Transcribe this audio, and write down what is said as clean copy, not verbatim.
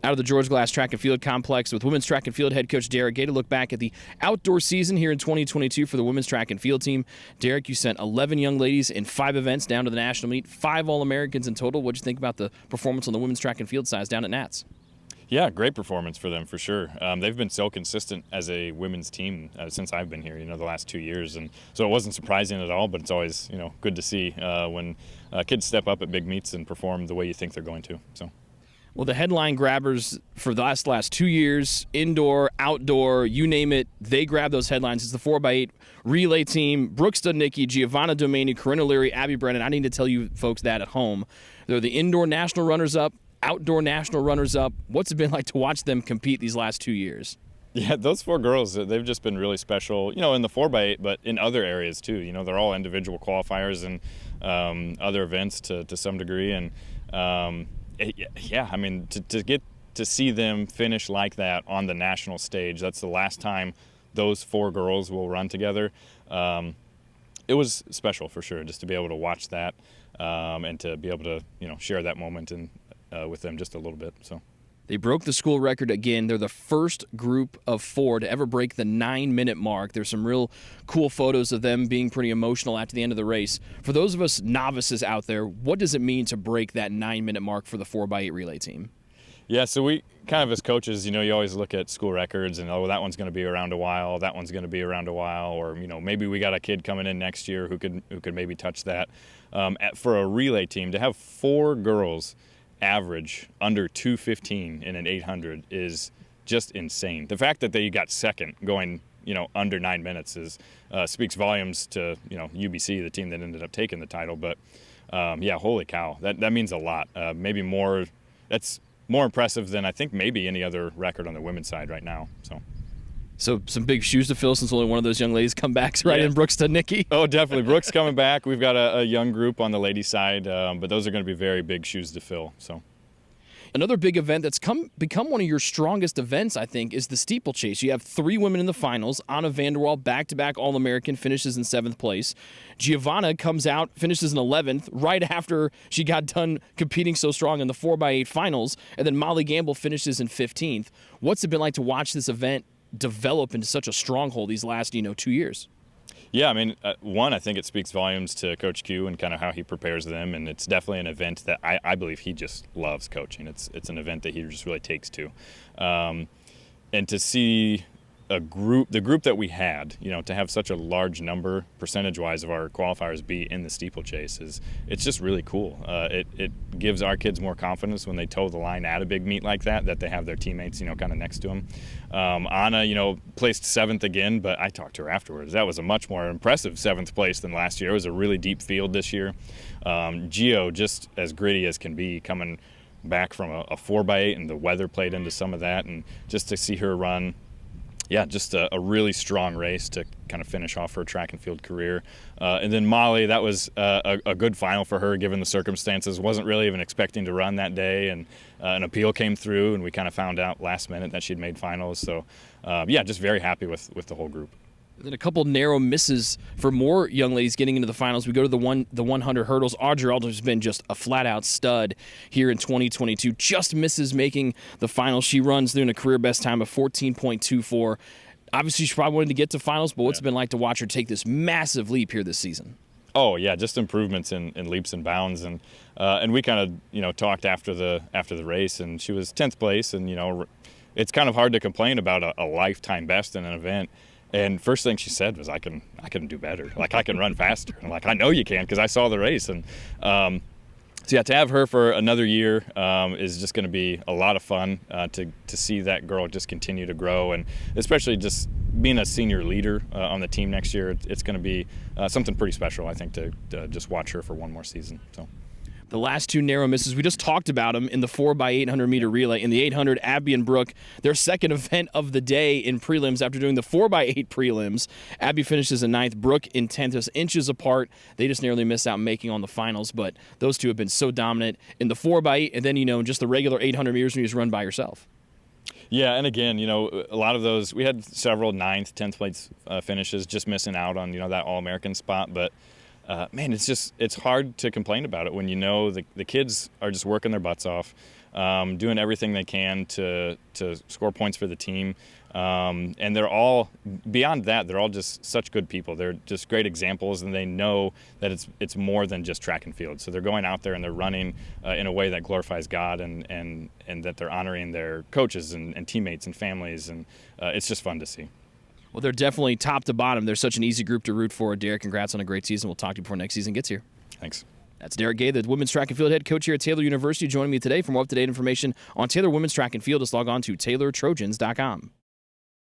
out of the George Glass Track and Field Complex with women's track and field head coach Derek Gay to look back at the outdoor season here in 2022 for the women's track and field team. Derek, you sent 11 young ladies in 5 events down to the national meet, 5 All-Americans in total. What'd you think about the performance on the women's track and field size down at Nats? Yeah, great performance for them for sure. They've been so consistent as a women's team since I've been here, the last 2 years. And so it wasn't surprising at all, but it's always, good to see when kids step up at big meets and perform the way you think they're going to. So. Well, the headline grabbers for the last 2 years, indoor, outdoor, you name it, they grab those headlines. It's the 4x8 relay team, Brooke Studnicki, Giovanna Domenii, Corinne O'Leary, Abby Brennan. I need to tell you folks that at home. They're the indoor national runners-up, outdoor national runners-up. What's it been like to watch them compete these last 2 years? Yeah, those 4 girls, they've just been really special, in the 4x8, but in other areas too. They're all individual qualifiers and other events to some degree. And to get to see them finish like that on the national stage, that's the last time those 4 girls will run together. It was special for sure, just to be able to watch that and to be able to, share that moment and with them just a little bit. So they broke the school record again. They're the first group of 4 to ever break the 9-minute mark. There's some real cool photos of them being pretty emotional at the end of the race. For those of us novices out there, what does it mean to break that 9-minute mark for the 4x8 relay team? Yeah, so we kind of as coaches, you always look at school records and, that one's going to be around a while, that one's going to be around a while, or, maybe we got a kid coming in next year who could maybe touch that. For a relay team, to have 4 girls average under 2:15 in an 800 is just insane. The fact that they got second going, under 9 minutes speaks volumes to, UBC, the team that ended up taking the title. But holy cow, that means a lot. Maybe more. That's more impressive than I think maybe any other record on the women's side right now. So some big shoes to fill since only one of those young ladies come back, right? Yeah. In Brooke Studnicki. Oh, definitely. Brooke's coming back. We've got a young group on the ladies' side, but those are going to be very big shoes to fill. So, another big event that's become one of your strongest events, I think, is the steeplechase. You have 3 women in the finals. Anna Vanderwall, back-to-back All-American, finishes in 7th place. Giovanna comes out, finishes in 11th, right after she got done competing so strong in the 4x8 finals. And then Molly Gamble finishes in 15th. What's it been like to watch this event develop into such a stronghold these last 2 years? Yeah, I think it speaks volumes to Coach Q and kind of how he prepares them, and it's definitely an event that I believe he just loves coaching. It's an event that he just really takes to, and to see the group that we had, to have such a large number percentage-wise of our qualifiers be in the steeplechase it's just really cool. It gives our kids more confidence when they toe the line at a big meet like that they have their teammates, kind of next to them. Anna, placed 7th again, but I talked to her afterwards. That was a much more impressive 7th place than last year. It was a really deep field this year. Gio, just as gritty as can be, coming back from a 4x8, and the weather played into some of that, and just to see her run, just a really strong race to kind of finish off her track and field career. And then Molly, that was a good final for her given the circumstances. Wasn't really even expecting to run that day, and an appeal came through, and we kind of found out last minute that she'd made finals. So, just very happy with the whole group. Then a couple narrow misses for more young ladies getting into the finals. We go to the 100 hurdles. Audrey Alder has been just a flat-out stud here in 2022. Just misses making the finals. She runs doing a career best time of 14.24. Obviously, she probably wanted to get to finals, but what's it been like to watch her take this massive leap here this season? Oh yeah, just improvements in leaps and bounds, and we kind of talked after the race, and she was 10th place, and it's kind of hard to complain about a lifetime best in an event. And first thing she said was, I can do better. Like, I can run faster. I'm like, I know you can, because I saw the race. And to have her for another year is just going to be a lot of fun to see that girl just continue to grow. And especially just being a senior leader on the team next year, it's going to be something pretty special, I think, to just watch her for one more season. So. The last 2 narrow misses, we just talked about them in the 4x800 meter relay. In the 800, Abby and Brooke, their second event of the day in prelims after doing the 4x8 prelims. Abby finishes in 9th, Brooke in 10th, just inches apart. They just narrowly missed out making on the finals, but those 2 have been so dominant in the 4x8 and then, just the regular 800 meters when you just run by yourself. Yeah, and again, a lot of those, we had several 9th, 10th place finishes, just missing out on, that All-American spot, but it's hard to complain about it when the kids are just working their butts off. doing everything they can to score points for the team. And they're all, beyond that, they're all just such good people. They're just great examples, and they know that it's more than just track and field. So they're going out there and they're running in a way that glorifies God, and that they're honoring their coaches and teammates and families, and it's just fun to see. Well, they're definitely top to bottom. They're such an easy group to root for. Derek, congrats on a great season. We'll talk to you before next season gets here. Thanks. That's Derek Gay, the women's track and field head coach here at Taylor University, joining me today. For more up-to-date information on Taylor women's track and field, just log on to TaylorTrojans.com.